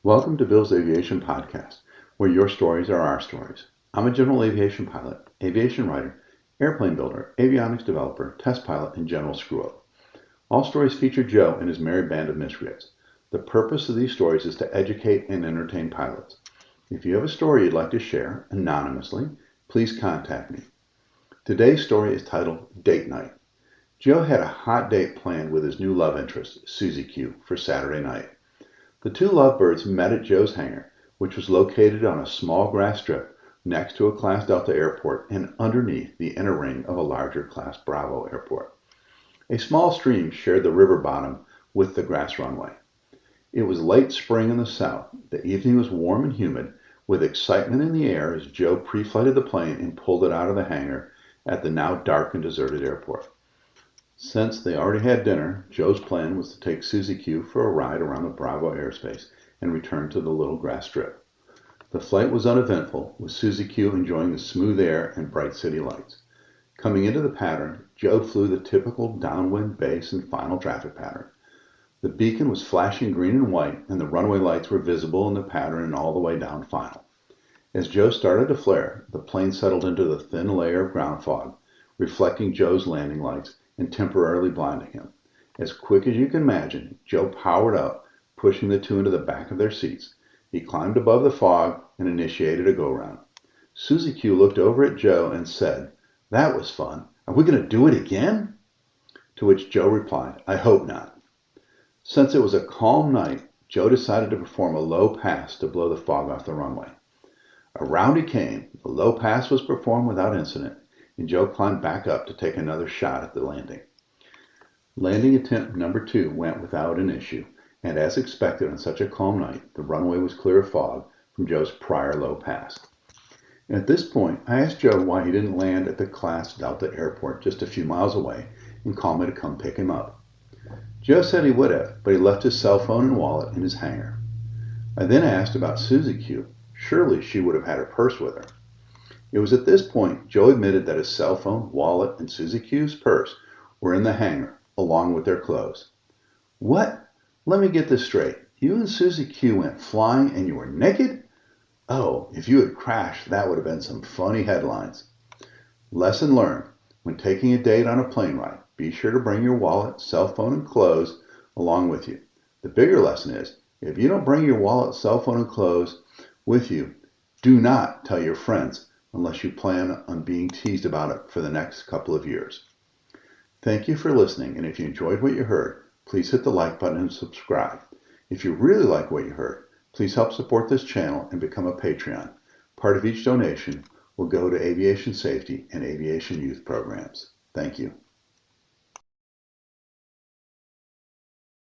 Welcome to Bill's Aviation Podcast, where your stories are our stories. I'm a general aviation pilot, aviation writer, airplane builder, avionics developer, test pilot, and general screw-up. All stories feature Joe and his merry band of miscreants. The purpose of these stories is to educate and entertain pilots. If you have a story you'd like to share anonymously, please contact me. Today's story is titled Date Night. Joe had a hot date planned with his new love interest, Suzzie Q, for Saturday night. The two lovebirds met at Joe's hangar, which was located on a small grass strip next to a Class Delta airport and underneath the inner ring of a larger Class Bravo airport. A small stream shared the river bottom with the grass runway. It was late spring in the south. The evening was warm and humid, with excitement in the air as Joe pre-flighted the plane and pulled it out of the hangar at the now dark and deserted airport. Since they already had dinner, Joe's plan was to take Suzzie Q for a ride around the Bravo airspace and return to the little grass strip. The flight was uneventful, with Suzzie Q enjoying the smooth air and bright city lights. Coming into the pattern, Joe flew the typical downwind base and final traffic pattern. The beacon was flashing green and white, and the runway lights were visible in the pattern and all the way down final. As Joe started to flare, the plane settled into the thin layer of ground fog, reflecting Joe's landing lights and temporarily blinding him. As quick as you can imagine, Joe powered up, pushing the two into the back of their seats. He climbed above the fog and initiated a go-round. Suzzie Q looked over at Joe and said, "That was fun. Are we going to do it again?" To which Joe replied, "I hope not." Since it was a calm night, Joe decided to perform a low pass to blow the fog off the runway. Around he came. The low pass was performed without incident, and Joe climbed back up to take another shot at the landing. Landing attempt number 2 went without an issue, and as expected on such a calm night, the runway was clear of fog from Joe's prior low pass. At this point, I asked Joe why he didn't land at the Class Delta airport just a few miles away and call me to come pick him up. Joe said he would have, but he left his cell phone and wallet in his hangar. I then asked about Suzzie Q. Surely she would have had her purse with her. It was at this point Joe admitted that his cell phone, wallet, and Suzzie Q's purse were in the hangar, along with their clothes. What? Let me get this straight. You and Suzzie Q went flying and you were naked? Oh, if you had crashed, that would have been some funny headlines. Lesson learned. When taking a date on a plane ride, be sure to bring your wallet, cell phone, and clothes along with you. The bigger lesson is, if you don't bring your wallet, cell phone, and clothes with you, do not tell your friends unless you plan on being teased about it for the next couple of years. Thank you for listening, and if you enjoyed what you heard, please hit the like button and subscribe. If you really like what you heard, please help support this channel and become a Patreon. Part of each donation will go to aviation safety and aviation youth programs. Thank you.